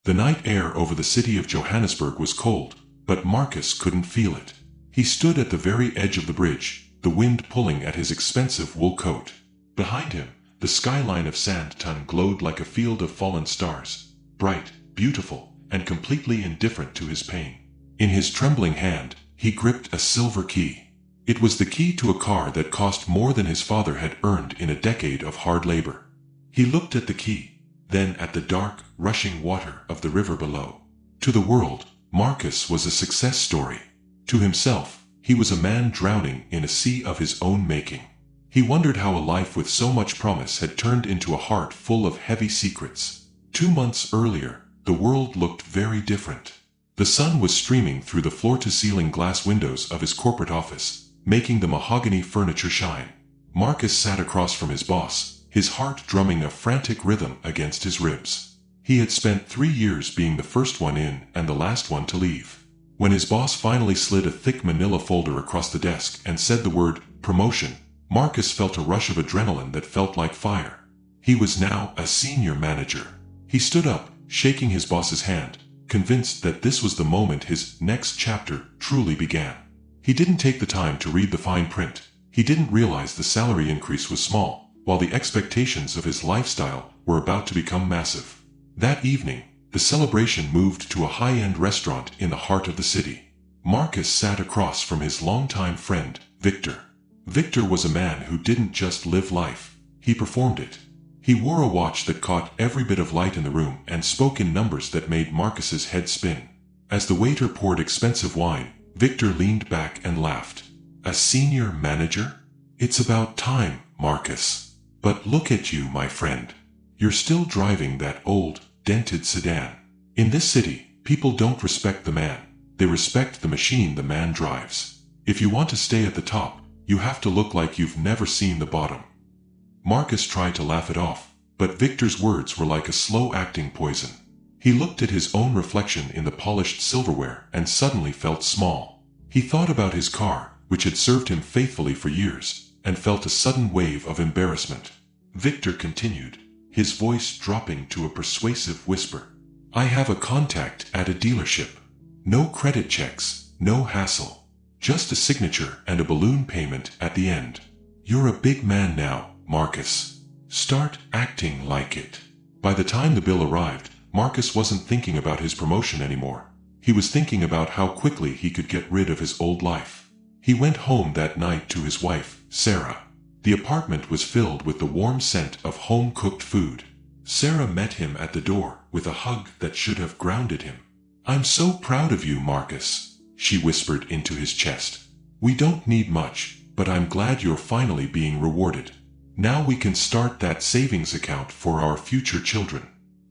The night air over the city of Johannesburg was cold, but Marcus couldn't feel it. He stood at the very edge of the bridge, the wind pulling at his expensive wool coat. Behind him, the skyline of Sandton glowed like a field of fallen stars, bright, beautiful, and completely indifferent to his pain. In his trembling hand, he gripped a silver key. It was the key to a car that cost more than his father had earned in a decade of hard labor. He looked at the key, then at the dark, rushing water of the river below. To the world, Marcus was a success story. To himself, he was a man drowning in a sea of his own making. He wondered how a life with so much promise had turned into a heart full of heavy secrets. 2 months earlier, the world looked very different. The sun was streaming through the floor-to-ceiling glass windows of his corporate office, making the mahogany furniture shine. Marcus sat across from his boss, his heart drumming a frantic rhythm against his ribs. He had spent 3 years being the first one in and the last one to leave. When his boss finally slid a thick manila folder across the desk and said the word, promotion, Marcus felt a rush of adrenaline that felt like fire. He was now a senior manager. He stood up, shaking his boss's hand, convinced that this was the moment his next chapter truly began. He didn't take the time to read the fine print. He didn't realize the salary increase was small, while the expectations of his lifestyle were about to become massive. That evening, the celebration moved to a high-end restaurant in the heart of the city. Marcus sat across from his longtime friend, Victor. Victor was a man who didn't just live life, he performed it. He wore a watch that caught every bit of light in the room and spoke in numbers that made Marcus's head spin. As the waiter poured expensive wine, Victor leaned back and laughed. A senior manager? It's about time, Marcus. But look at you, my friend. You're still driving that old, dented sedan. In this city, people don't respect the man. They respect the machine the man drives. If you want to stay at the top, you have to look like you've never seen the bottom. Marcus tried to laugh it off, but Victor's words were like a slow-acting poison. He looked at his own reflection in the polished silverware and suddenly felt small. He thought about his car, which had served him faithfully for years, and felt a sudden wave of embarrassment. Victor continued, his voice dropping to a persuasive whisper. I have a contact at a dealership. No credit checks, no hassle. Just a signature and a balloon payment at the end. You're a big man now, Marcus. Start acting like it. By the time the bill arrived, Marcus wasn't thinking about his promotion anymore. He was thinking about how quickly he could get rid of his old life. He went home that night to his wife, Sarah. The apartment was filled with the warm scent of home-cooked food. Sarah met him at the door with a hug that should have grounded him. I'm so proud of you, Marcus, she whispered into his chest. We don't need much, but I'm glad you're finally being rewarded. Now we can start that savings account for our future children.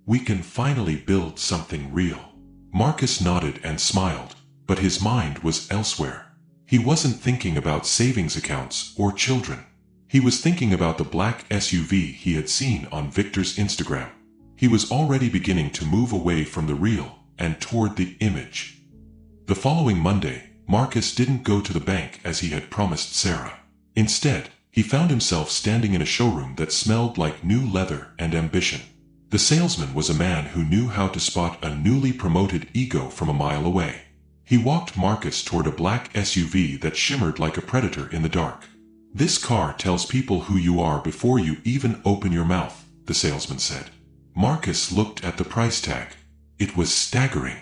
We can finally build something real. Marcus nodded and smiled, but his mind was elsewhere. He wasn't thinking about savings accounts or children. He was thinking about the black SUV he had seen on Victor's Instagram. He was already beginning to move away from the real and toward the image. The following Monday, Marcus didn't go to the bank as he had promised Sarah. Instead, he found himself standing in a showroom that smelled like new leather and ambition. The salesman was a man who knew how to spot a newly promoted ego from a mile away. He walked Marcus toward a black SUV that shimmered like a predator in the dark. This car tells people who you are before you even open your mouth, the salesman said. Marcus looked at the price tag. It was staggering.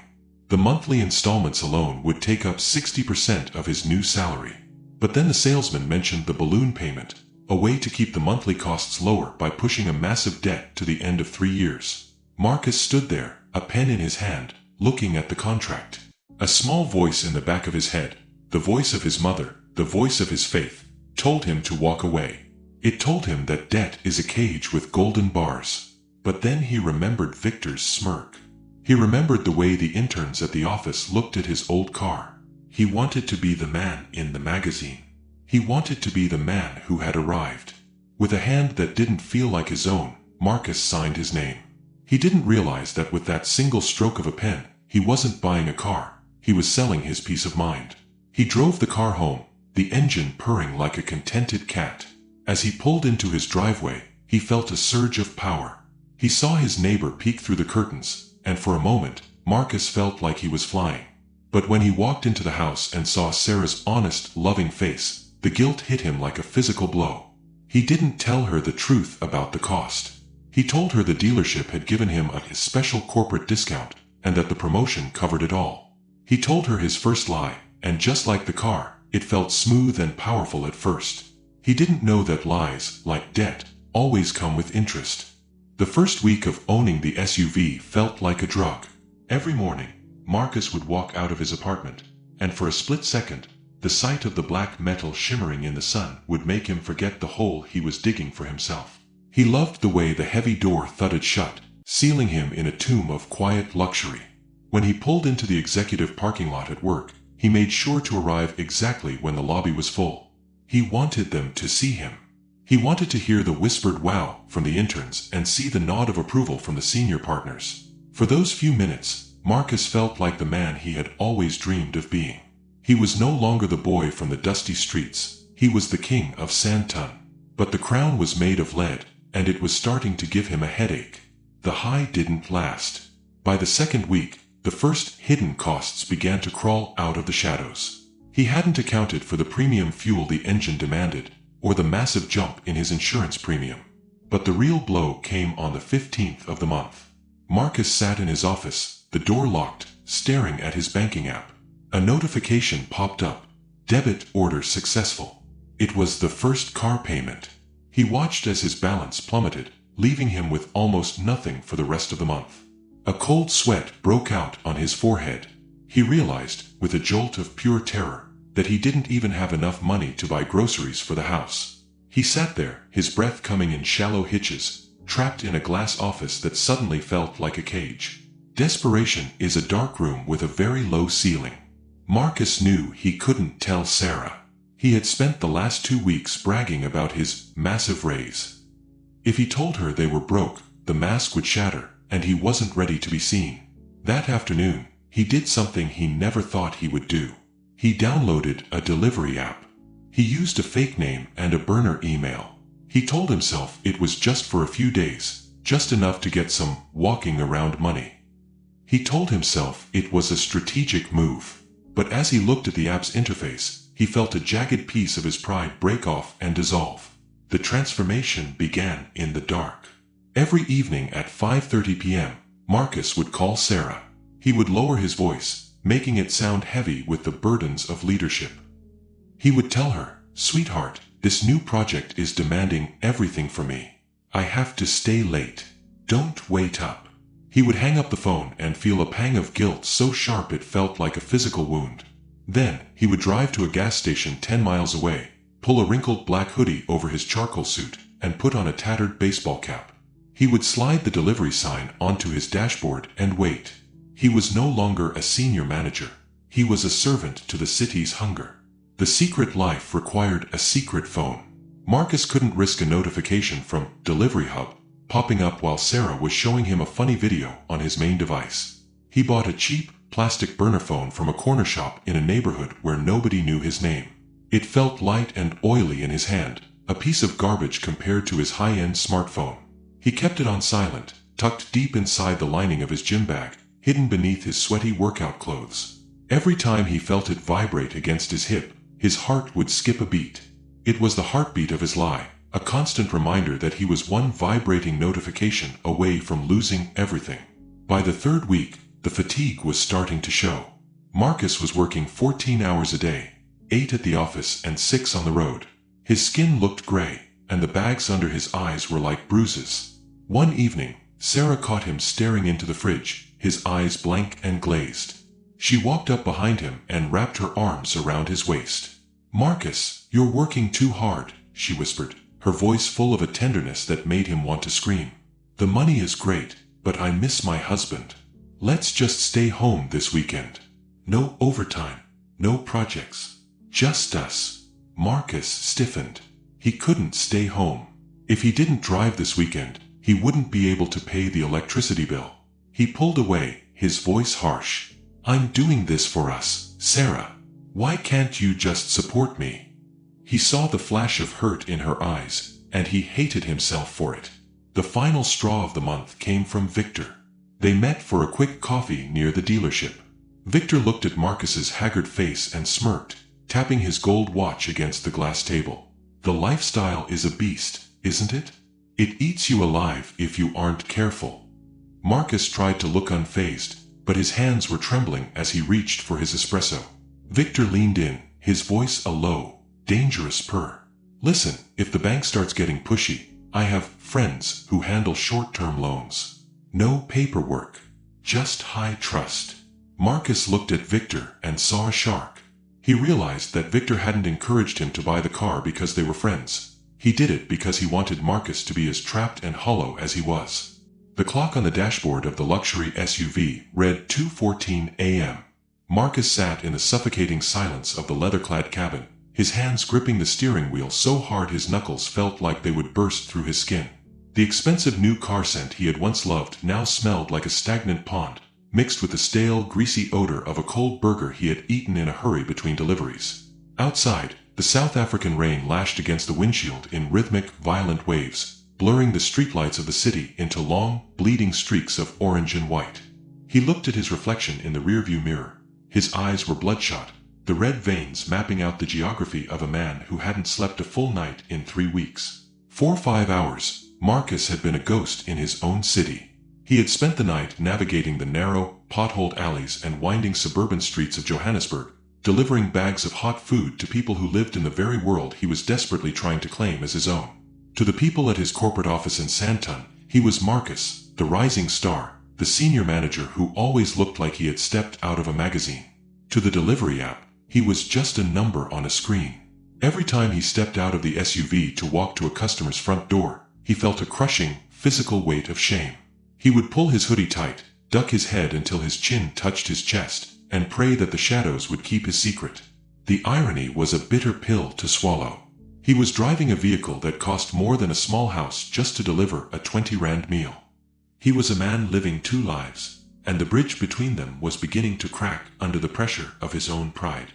The monthly installments alone would take up 60% of his new salary. But then the salesman mentioned the balloon payment, a way to keep the monthly costs lower by pushing a massive debt to the end of 3 years. Marcus stood there, a pen in his hand, looking at the contract. A small voice in the back of his head, the voice of his mother, the voice of his faith, told him to walk away. It told him that debt is a cage with golden bars. But then he remembered Victor's smirk. He remembered the way the interns at the office looked at his old car. He wanted to be the man in the magazine. He wanted to be the man who had arrived. With a hand that didn't feel like his own, Marcus signed his name. He didn't realize that with that single stroke of a pen, he wasn't buying a car. He was selling his peace of mind. He drove the car home, the engine purring like a contented cat. As he pulled into his driveway, he felt a surge of power. He saw his neighbor peek through the curtains, and for a moment, Marcus felt like he was flying. But when he walked into the house and saw Sarah's honest, loving face, the guilt hit him like a physical blow. He didn't tell her the truth about the cost. He told her the dealership had given him a special corporate discount, and that the promotion covered it all. He told her his first lie, and just like the car, it felt smooth and powerful at first. He didn't know that lies, like debt, always come with interest. The first week of owning the SUV felt like a drug. Every morning, Marcus would walk out of his apartment, and for a split second, the sight of the black metal shimmering in the sun would make him forget the hole he was digging for himself. He loved the way the heavy door thudded shut, sealing him in a tomb of quiet luxury. When he pulled into the executive parking lot at work, he made sure to arrive exactly when the lobby was full. He wanted them to see him. He wanted to hear the whispered wow from the interns and see the nod of approval from the senior partners. For those few minutes, Marcus felt like the man he had always dreamed of being. He was no longer the boy from the dusty streets. He was the king of Santon. But the crown was made of lead, and it was starting to give him a headache. The high didn't last. By the second week, the first hidden costs began to crawl out of the shadows. He hadn't accounted for the premium fuel the engine demanded, or the massive jump in his insurance premium. But the real blow came on the 15th of the month. Marcus sat in his office, the door locked, staring at his banking app. A notification popped up. Debit order successful. It was the first car payment. He watched as his balance plummeted, leaving him with almost nothing for the rest of the month. A cold sweat broke out on his forehead. He realized, with a jolt of pure terror, that he didn't even have enough money to buy groceries for the house. He sat there, his breath coming in shallow hitches, trapped in a glass office that suddenly felt like a cage. Desperation is a dark room with a very low ceiling. Marcus knew he couldn't tell Sarah. He had spent the last 2 weeks bragging about his massive raise. If he told her they were broke, the mask would shatter, and he wasn't ready to be seen. That afternoon, he did something he never thought he would do. He downloaded a delivery app. He used a fake name and a burner email. He told himself it was just for a few days, just enough to get some walking around money. He told himself it was a strategic move. But as he looked at the app's interface, he felt a jagged piece of his pride break off and dissolve. The transformation began in the dark. Every evening at 5:30 p.m., Marcus would call Sarah. He would lower his voice, making it sound heavy with the burdens of leadership. He would tell her, "Sweetheart, this new project is demanding everything from me. I have to stay late. Don't wait up." He would hang up the phone and feel a pang of guilt so sharp it felt like a physical wound. Then, he would drive to a gas station 10 miles away, pull a wrinkled black hoodie over his charcoal suit, and put on a tattered baseball cap. He would slide the delivery sign onto his dashboard and wait. He was no longer a senior manager. He was a servant to the city's hunger. The secret life required a secret phone. Marcus couldn't risk a notification from Delivery Hub popping up while Sarah was showing him a funny video on his main device. He bought a cheap, plastic burner phone from a corner shop in a neighborhood where nobody knew his name. It felt light and oily in his hand, a piece of garbage compared to his high-end smartphone. He kept it on silent, tucked deep inside the lining of his gym bag, hidden beneath his sweaty workout clothes. Every time he felt it vibrate against his hip, his heart would skip a beat. It was the heartbeat of his lie, a constant reminder that he was one vibrating notification away from losing everything. By the third week, the fatigue was starting to show. Marcus was working 14 hours a day, 8 at the office and 6 on the road. His skin looked gray, and the bags under his eyes were like bruises. One evening, Sarah caught him staring into the fridge, his eyes blank and glazed. She walked up behind him and wrapped her arms around his waist. "Marcus, you're working too hard," she whispered, her voice full of a tenderness that made him want to scream. "The money is great, but I miss my husband. Let's just stay home this weekend. No overtime, no projects, just us." Marcus stiffened. He couldn't stay home. If he didn't drive this weekend, he wouldn't be able to pay the electricity bill. He pulled away, his voice harsh. "I'm doing this for us, Sarah. Why can't you just support me?" He saw the flash of hurt in her eyes, and he hated himself for it. The final straw of the month came from Victor. They met for a quick coffee near the dealership. Victor looked at Marcus's haggard face and smirked, tapping his gold watch against the glass table. The lifestyle is a beast, isn't it? It eats you alive if you aren't careful. Marcus tried to look unfazed, but his hands were trembling as he reached for his espresso. Victor leaned in, his voice a low, dangerous purr. Listen, if the bank starts getting pushy, I have friends who handle short-term loans. No paperwork, just high trust. Marcus looked at Victor and saw a shark. He realized that Victor hadn't encouraged him to buy the car because they were friends. He did it because he wanted Marcus to be as trapped and hollow as he was. The clock on the dashboard of the luxury SUV read 2:14 a.m. Marcus sat in the suffocating silence of the leather-clad cabin, his hands gripping the steering wheel so hard his knuckles felt like they would burst through his skin. The expensive new car scent he had once loved now smelled like a stagnant pond, mixed with the stale, greasy odor of a cold burger he had eaten in a hurry between deliveries. Outside, the South African rain lashed against the windshield in rhythmic, violent waves, blurring the streetlights of the city into long, bleeding streaks of orange and white. He looked at his reflection in the rearview mirror. His eyes were bloodshot, the red veins mapping out the geography of a man who hadn't slept a full night in 3 weeks. For 5 hours, Marcus had been a ghost in his own city. He had spent the night navigating the narrow, potholed alleys and winding suburban streets of Johannesburg, delivering bags of hot food to people who lived in the very world he was desperately trying to claim as his own. To the people at his corporate office in Sandton, he was Marcus, the rising star, the senior manager who always looked like he had stepped out of a magazine. To the delivery app, he was just a number on a screen. Every time he stepped out of the SUV to walk to a customer's front door, he felt a crushing, physical weight of shame. He would pull his hoodie tight, duck his head until his chin touched his chest, and pray that the shadows would keep his secret. The irony was a bitter pill to swallow. He was driving a vehicle that cost more than a small house just to deliver a 20 rand meal. He was a man living 2 lives, and the bridge between them was beginning to crack under the pressure of his own pride.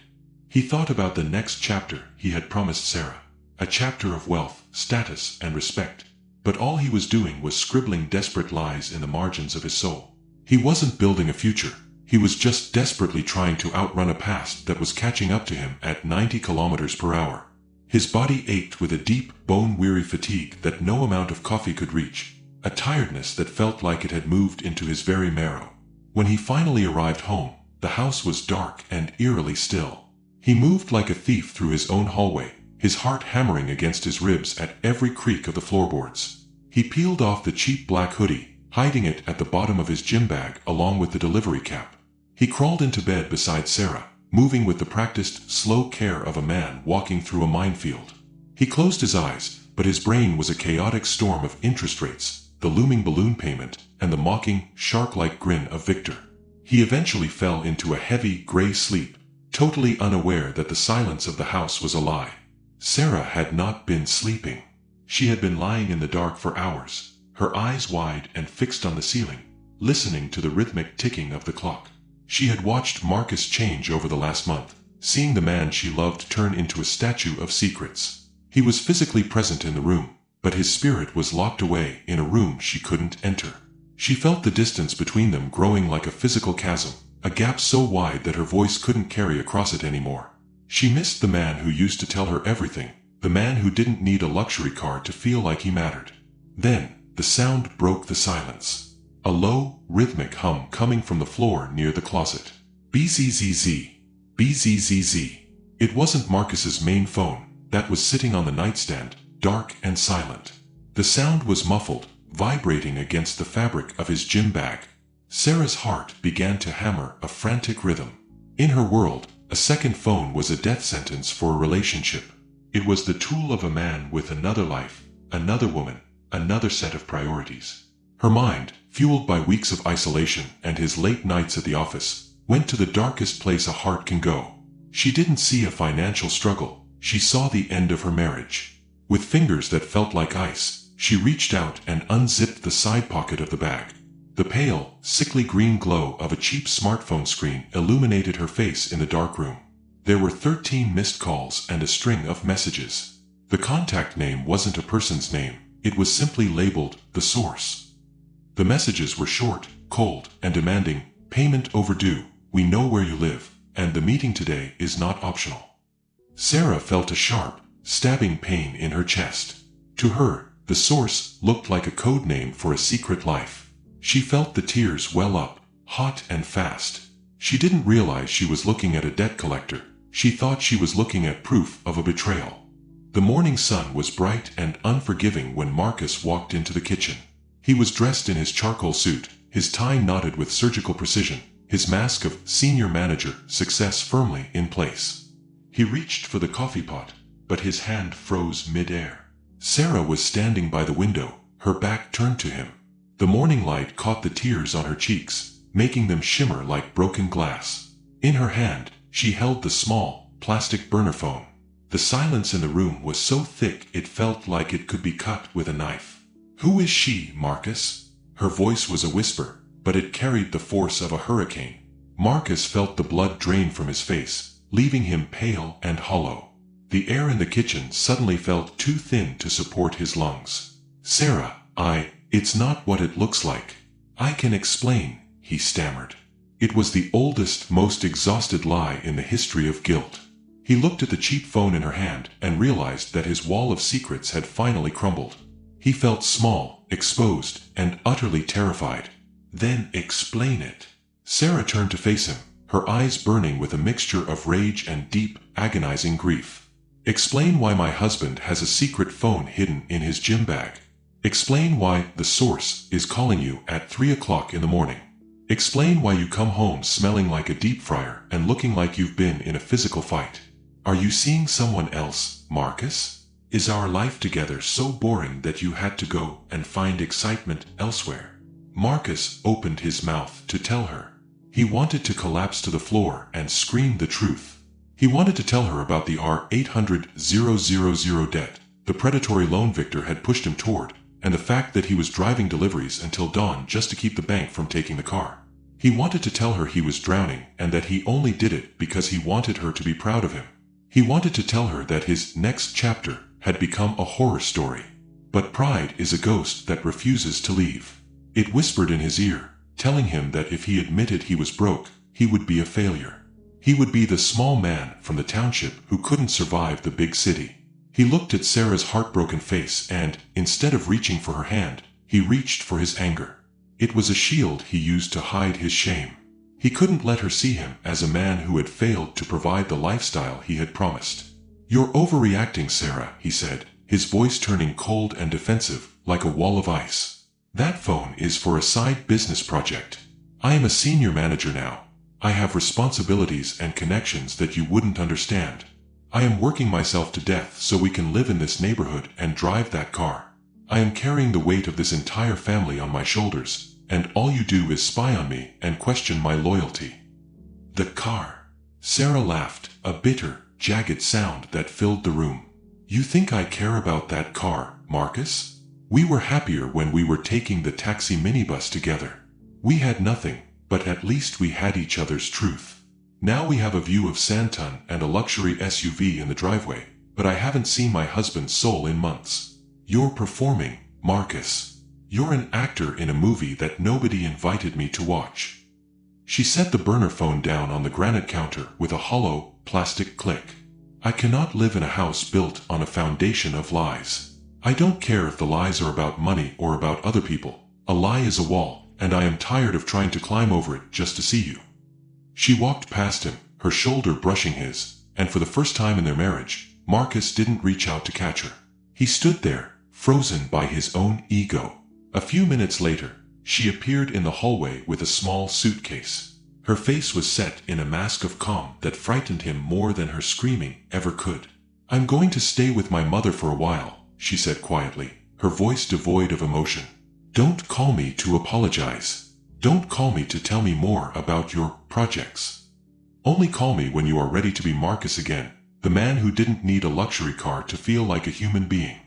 He thought about the next chapter he had promised Sarah, a chapter of wealth, status, and respect. But all he was doing was scribbling desperate lies in the margins of his soul. He wasn't building a future, he was just desperately trying to outrun a past that was catching up to him at 90 kilometers per hour. His body ached with a deep, bone-weary fatigue that no amount of coffee could reach, a tiredness that felt like it had moved into his very marrow. When he finally arrived home, the house was dark and eerily still. He moved like a thief through his own hallway, his heart hammering against his ribs at every creak of the floorboards. He peeled off the cheap black hoodie, hiding it at the bottom of his gym bag along with the delivery cap. He crawled into bed beside Sarah, moving with the practiced, slow care of a man walking through a minefield. He closed his eyes, but his brain was a chaotic storm of interest rates, the looming balloon payment, and the mocking, shark-like grin of Victor. He eventually fell into a heavy, gray sleep, totally unaware that the silence of the house was a lie. Sarah had not been sleeping. She had been lying in the dark for hours, her eyes wide and fixed on the ceiling, listening to the rhythmic ticking of the clock. She had watched Marcus change over the last month, seeing the man she loved turn into a statue of secrets. He was physically present in the room, but his spirit was locked away in a room she couldn't enter. She felt the distance between them growing like a physical chasm, a gap so wide that her voice couldn't carry across it anymore. She missed the man who used to tell her everything, the man who didn't need a luxury car to feel like he mattered. Then, the sound broke the silence. A low, rhythmic hum coming from the floor near the closet. Bzzz. Bzzz. It wasn't Marcus's main phone, that was sitting on the nightstand, dark and silent. The sound was muffled, vibrating against the fabric of his gym bag. Sarah's heart began to hammer a frantic rhythm. In her world, a second phone was a death sentence for a relationship. It was the tool of a man with another life, another woman, another set of priorities. Her mind, fueled by weeks of isolation and his late nights at the office, went to the darkest place a heart can go. She didn't see a financial struggle, she saw the end of her marriage. With fingers that felt like ice, she reached out and unzipped the side pocket of the bag. The pale, sickly green glow of a cheap smartphone screen illuminated her face in the dark room. There were 13 missed calls and a string of messages. The contact name wasn't a person's name, it was simply labeled, "The Source." The messages were short, cold, and demanding, "Payment overdue, we know where you live, and the meeting today is not optional." Sarah felt a sharp, stabbing pain in her chest. To her, the source looked like a code name for a secret life. She felt the tears well up, hot and fast. She didn't realize she was looking at a debt collector. She thought she was looking at proof of a betrayal. The morning sun was bright and unforgiving when Marcus walked into the kitchen. He was dressed in his charcoal suit, his tie knotted with surgical precision, his mask of senior manager success firmly in place. He reached for the coffee pot, but his hand froze mid-air. Sarah was standing by the window, her back turned to him. The morning light caught the tears on her cheeks, making them shimmer like broken glass. In her hand, she held the small, plastic burner phone. The silence in the room was so thick it felt like it could be cut with a knife. "Who is she, Marcus?" Her voice was a whisper, but it carried the force of a hurricane. Marcus felt the blood drain from his face, leaving him pale and hollow. The air in the kitchen suddenly felt too thin to support his lungs. "Sarah, it's not what it looks like. I can explain," he stammered. It was the oldest, most exhausted lie in the history of guilt. He looked at the cheap phone in her hand and realized that his wall of secrets had finally crumbled. He felt small, exposed, and utterly terrified. "Then explain it." Sarah turned to face him, her eyes burning with a mixture of rage and deep, agonizing grief. "Explain why my husband has a secret phone hidden in his gym bag. Explain why the source is calling you at 3 o'clock in the morning. Explain why you come home smelling like a deep fryer and looking like you've been in a physical fight. Are you seeing someone else, Marcus? Is our life together so boring that you had to go and find excitement elsewhere?" Marcus opened his mouth to tell her. He wanted to collapse to the floor and scream the truth. He wanted to tell her about the R800,000 debt the predatory loan Victor had pushed him toward, and the fact that he was driving deliveries until dawn just to keep the bank from taking the car. He wanted to tell her he was drowning and that he only did it because he wanted her to be proud of him. He wanted to tell her that his next chapter had become a horror story. But pride is a ghost that refuses to leave. It whispered in his ear, telling him that if he admitted he was broke, he would be a failure. He would be the small man from the township who couldn't survive the big city. He looked at Sarah's heartbroken face and, instead of reaching for her hand, he reached for his anger. It was a shield he used to hide his shame. He couldn't let her see him as a man who had failed to provide the lifestyle he had promised. "You're overreacting, Sarah," he said, his voice turning cold and defensive, like a wall of ice. "That phone is for a side business project. I am a senior manager now. I have responsibilities and connections that you wouldn't understand. I am working myself to death so we can live in this neighborhood and drive that car. I am carrying the weight of this entire family on my shoulders, and all you do is spy on me and question my loyalty." "The car." Sarah laughed, a bitter, jagged sound that filled the room. "You think I care about that car, Marcus? We were happier when we were taking the taxi minibus together. We had nothing, but at least we had each other's truth. Now we have a view of Santon and a luxury SUV in the driveway, but I haven't seen my husband's soul in months. You're performing, Marcus. You're an actor in a movie that nobody invited me to watch." She set the burner phone down on the granite counter with a hollow, plastic click. "I cannot live in a house built on a foundation of lies. I don't care if the lies are about money or about other people. A lie is a wall, and I am tired of trying to climb over it just to see you." She walked past him, her shoulder brushing his, and for the first time in their marriage, Marcus didn't reach out to catch her. He stood there, frozen by his own ego. A few minutes later, she appeared in the hallway with a small suitcase. Her face was set in a mask of calm that frightened him more than her screaming ever could. "I'm going to stay with my mother for a while," she said quietly, her voice devoid of emotion. "Don't call me to apologize. Don't call me to tell me more about your projects. Only call me when you are ready to be Marcus again, the man who didn't need a luxury car to feel like a human being."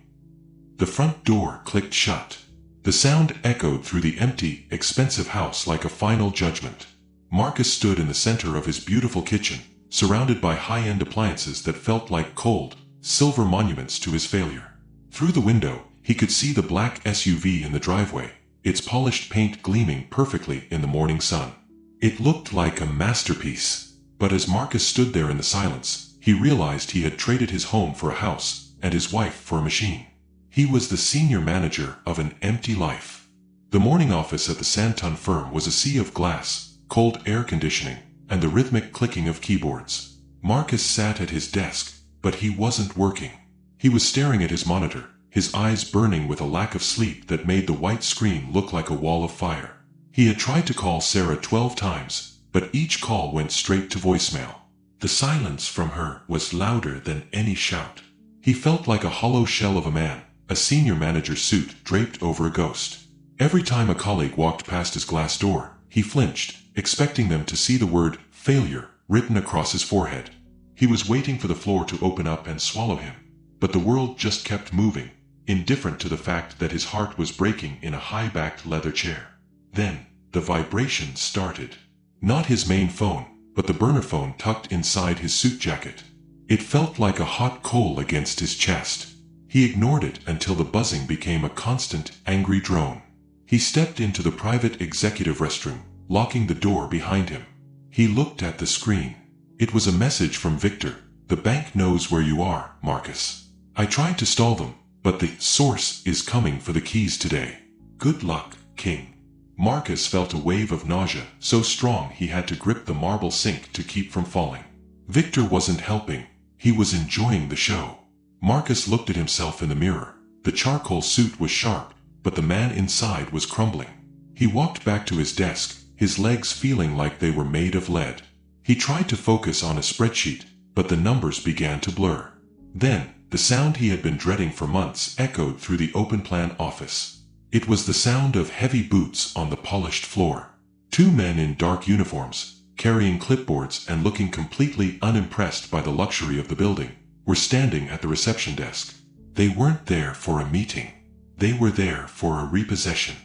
The front door clicked shut. The sound echoed through the empty, expensive house like a final judgment. Marcus stood in the center of his beautiful kitchen, surrounded by high-end appliances that felt like cold, silver monuments to his failure. Through the window, he could see the black SUV in the driveway, its polished paint gleaming perfectly in the morning sun. It looked like a masterpiece. But as Marcus stood there in the silence, he realized he had traded his home for a house, and his wife for a machine. He was the senior manager of an empty life. The morning office at the Santon firm was a sea of glass, cold air conditioning, and the rhythmic clicking of keyboards. Marcus sat at his desk, but he wasn't working. He was staring at his monitor, his eyes burning with a lack of sleep that made the white screen look like a wall of fire. He had tried to call Sarah 12 times, but each call went straight to voicemail. The silence from her was louder than any shout. He felt like a hollow shell of a man, a senior manager's suit draped over a ghost. Every time a colleague walked past his glass door, he flinched, expecting them to see the word failure written across his forehead. He was waiting for the floor to open up and swallow him, but the world just kept moving, indifferent to the fact that his heart was breaking in a high-backed leather chair. Then, the vibration started. Not his main phone, but the burner phone tucked inside his suit jacket. It felt like a hot coal against his chest. He ignored it until the buzzing became a constant, angry drone. He stepped into the private executive restroom, locking the door behind him. He looked at the screen. It was a message from Victor. The bank knows where you are, Marcus. I tried to stall them, but the source is coming for the keys today. Good luck, King. Marcus felt a wave of nausea, so strong he had to grip the marble sink to keep from falling. Victor wasn't helping. He was enjoying the show. Marcus looked at himself in the mirror. The charcoal suit was sharp, but the man inside was crumbling. He walked back to his desk, his legs feeling like they were made of lead. He tried to focus on a spreadsheet, but the numbers began to blur. Then, the sound he had been dreading for months echoed through the open-plan office. It was the sound of heavy boots on the polished floor. Two men in dark uniforms, carrying clipboards and looking completely unimpressed by the luxury of the building, were standing at the reception desk. They weren't there for a meeting. They were there for a repossession.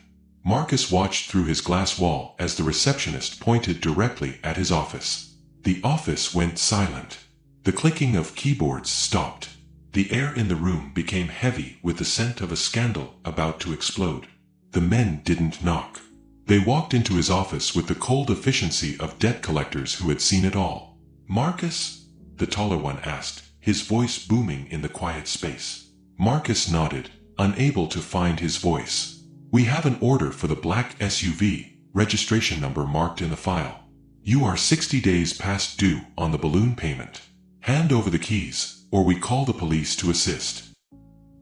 Marcus watched through his glass wall as the receptionist pointed directly at his office. The office went silent. The clicking of keyboards stopped. The air in the room became heavy with the scent of a scandal about to explode. The men didn't knock. They walked into his office with the cold efficiency of debt collectors who had seen it all. "Marcus?" the taller one asked, his voice booming in the quiet space. Marcus nodded, unable to find his voice. "We have an order for the black SUV, registration number marked in the file. You are 60 days past due on the balloon payment. Hand over the keys, or we call the police to assist."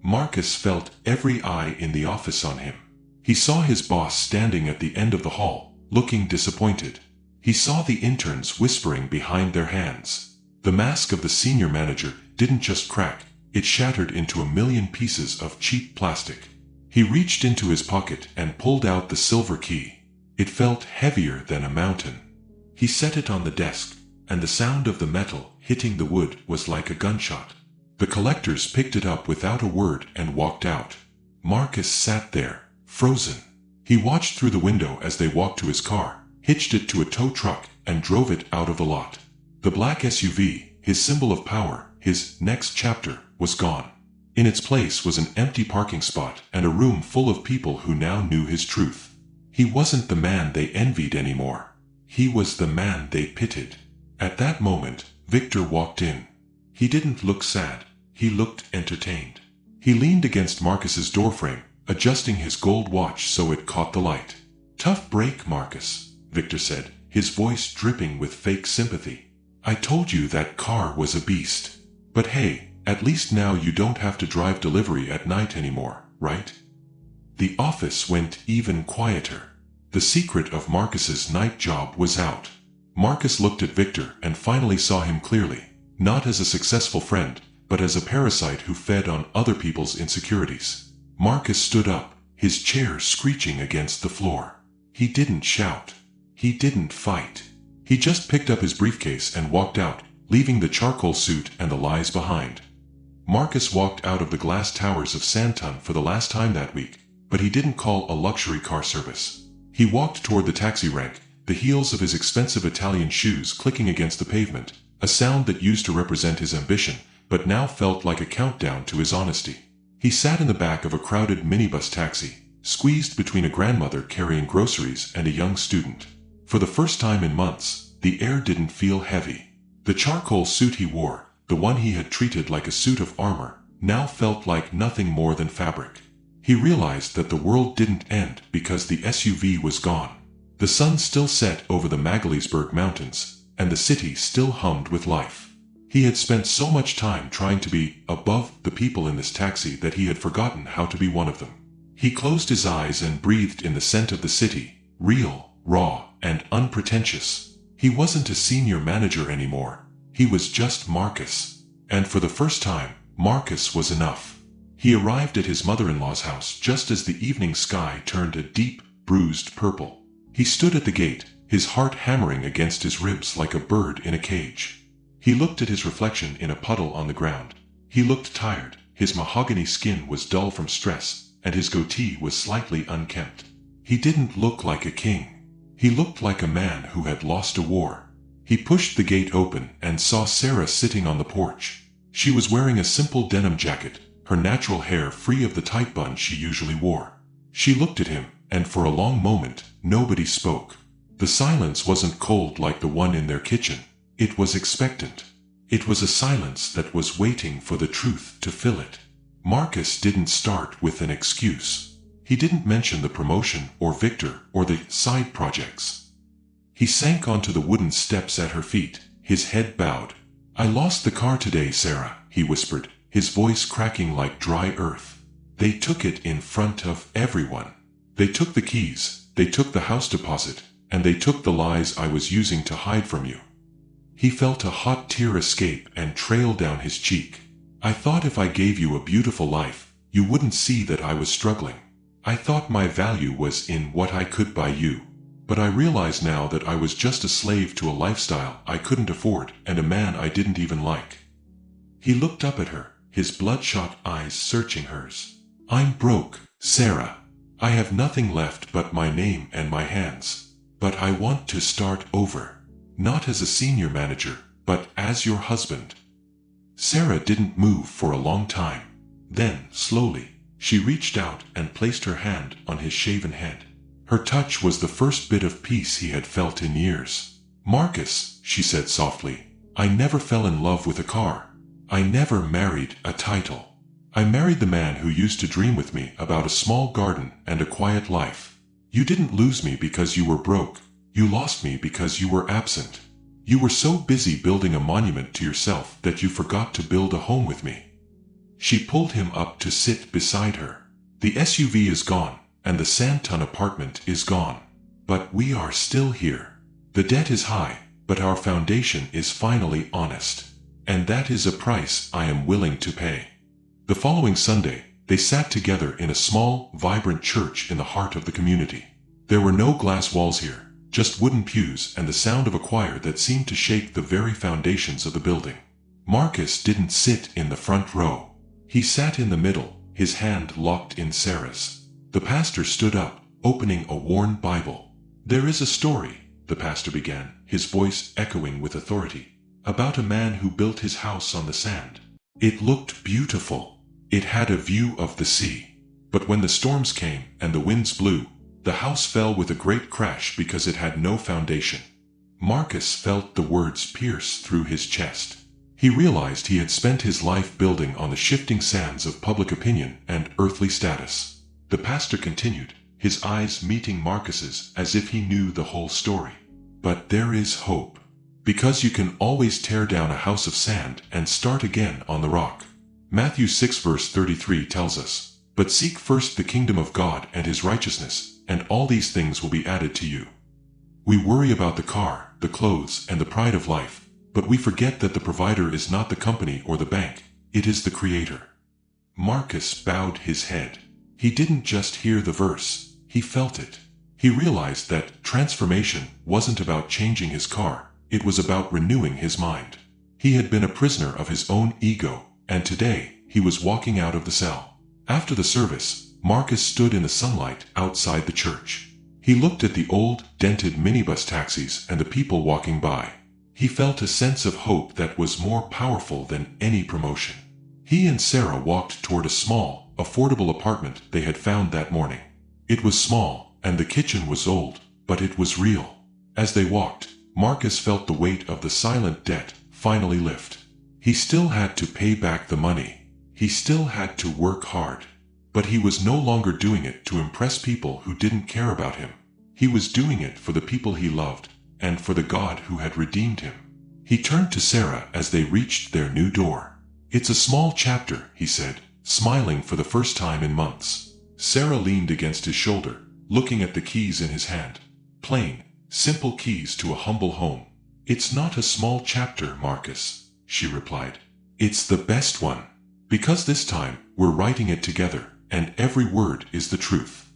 Marcus felt every eye in the office on him. He saw his boss standing at the end of the hall, looking disappointed. He saw the interns whispering behind their hands. The mask of the senior manager didn't just crack, it shattered into a million pieces of cheap plastic. He reached into his pocket and pulled out the silver key. It felt heavier than a mountain. He set it on the desk, and the sound of the metal hitting the wood was like a gunshot. The collectors picked it up without a word and walked out. Marcus sat there, frozen. He watched through the window as they walked to his car, hitched it to a tow truck, and drove it out of the lot. The black SUV, his symbol of power, his next chapter, was gone. In its place was an empty parking spot and a room full of people who now knew his truth. He wasn't the man they envied anymore. He was the man they pitied. At that moment, Victor walked in. He didn't look sad. He looked entertained. He leaned against Marcus's doorframe, adjusting his gold watch so it caught the light. "Tough break, Marcus," Victor said, his voice dripping with fake sympathy. "I told you that car was a beast. But hey, at least now you don't have to drive delivery at night anymore, right?" The office went even quieter. The secret of Marcus's night job was out. Marcus looked at Victor and finally saw him clearly, not as a successful friend, but as a parasite who fed on other people's insecurities. Marcus stood up, his chair screeching against the floor. He didn't shout. He didn't fight. He just picked up his briefcase and walked out, leaving the charcoal suit and the lies behind. Marcus walked out of the glass towers of Santon for the last time that week, but he didn't call a luxury car service. He walked toward the taxi rank, the heels of his expensive Italian shoes clicking against the pavement, a sound that used to represent his ambition, but now felt like a countdown to his honesty. He sat in the back of a crowded minibus taxi, squeezed between a grandmother carrying groceries and a young student. For the first time in months, the air didn't feel heavy. The charcoal suit he wore, the one he had treated like a suit of armor, now felt like nothing more than fabric. He realized that the world didn't end because the SUV was gone. The sun still set over the Magaliesberg Mountains, and the city still hummed with life. He had spent so much time trying to be above the people in this taxi that he had forgotten how to be one of them. He closed his eyes and breathed in the scent of the city, real, raw, and unpretentious. He wasn't a senior manager anymore. He was just Marcus. And for the first time, Marcus was enough. He arrived at his mother-in-law's house just as the evening sky turned a deep, bruised purple. He stood at the gate, his heart hammering against his ribs like a bird in a cage. He looked at his reflection in a puddle on the ground. He looked tired, his mahogany skin was dull from stress, and his goatee was slightly unkempt. He didn't look like a king. He looked like a man who had lost a war. He pushed the gate open and saw Sarah sitting on the porch. She was wearing a simple denim jacket, her natural hair free of the tight bun she usually wore. She looked at him, and for a long moment, nobody spoke. The silence wasn't cold like the one in their kitchen. It was expectant. It was a silence that was waiting for the truth to fill it. Marcus didn't start with an excuse. He didn't mention the promotion or Victor or the side projects. He sank onto the wooden steps at her feet, his head bowed. "I lost the car today, Sarah," he whispered, his voice cracking like dry earth. "They took it in front of everyone. They took the keys, they took the house deposit, and they took the lies I was using to hide from you." He felt a hot tear escape and trail down his cheek. "I thought if I gave you a beautiful life, you wouldn't see that I was struggling. I thought my value was in what I could buy you. But I realize now that I was just a slave to a lifestyle I couldn't afford and a man I didn't even like." He looked up at her, his bloodshot eyes searching hers. "I'm broke, Sarah. I have nothing left but my name and my hands. But I want to start over. Not as a senior manager, but as your husband." Sarah didn't move for a long time. Then, slowly, she reached out and placed her hand on his shaven head. Her touch was the first bit of peace he had felt in years. "Marcus," she said softly, "I never fell in love with a car. I never married a title. I married the man who used to dream with me about a small garden and a quiet life. You didn't lose me because you were broke. You lost me because you were absent. You were so busy building a monument to yourself that you forgot to build a home with me." She pulled him up to sit beside her. "The SUV is gone, and the Sandton apartment is gone. But we are still here. The debt is high, but our foundation is finally honest. And that is a price I am willing to pay." The following Sunday, they sat together in a small, vibrant church in the heart of the community. There were no glass walls here, just wooden pews and the sound of a choir that seemed to shake the very foundations of the building. Marcus didn't sit in the front row. He sat in the middle, his hand locked in Sarah's. The pastor stood up, opening a worn Bible. "There is a story," the pastor began, his voice echoing with authority, "about a man who built his house on the sand. It looked beautiful. It had a view of the sea. But when the storms came and the winds blew, the house fell with a great crash because it had no foundation." Marcus felt the words pierce through his chest. He realized he had spent his life building on the shifting sands of public opinion and earthly status. The pastor continued, his eyes meeting Marcus's as if he knew the whole story. "But there is hope. Because you can always tear down a house of sand and start again on the rock." Matthew 6 verse 33 tells us, "But seek first the kingdom of God and his righteousness, and all these things will be added to you." We worry about the car, the clothes, and the pride of life, but we forget that the provider is not the company or the bank, it is the Creator. Marcus bowed his head. He didn't just hear the verse, he felt it. He realized that transformation wasn't about changing his car, it was about renewing his mind. He had been a prisoner of his own ego, and today, he was walking out of the cell. After the service, Marcus stood in the sunlight outside the church. He looked at the old, dented minibus taxis and the people walking by. He felt a sense of hope that was more powerful than any promotion. He and Sarah walked toward a small, affordable apartment they had found that morning. It was small, and the kitchen was old, but it was real. As they walked, Marcus felt the weight of the silent debt finally lift. He still had to pay back the money. He still had to work hard. But he was no longer doing it to impress people who didn't care about him. He was doing it for the people he loved, and for the God who had redeemed him. He turned to Sarah as they reached their new door. "It's a small chapter," he said, smiling for the first time in months. Sarah leaned against his shoulder, looking at the keys in his hand. Plain, simple keys to a humble home. "It's not a small chapter, Marcus," she replied. "It's the best one. Because this time, we're writing it together, and every word is the truth."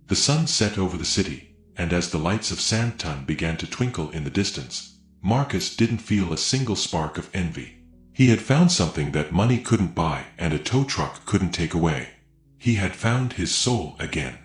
The sun set over the city, and as the lights of Sandton began to twinkle in the distance, Marcus didn't feel a single spark of envy. He had found something that money couldn't buy and a tow truck couldn't take away. He had found his soul again.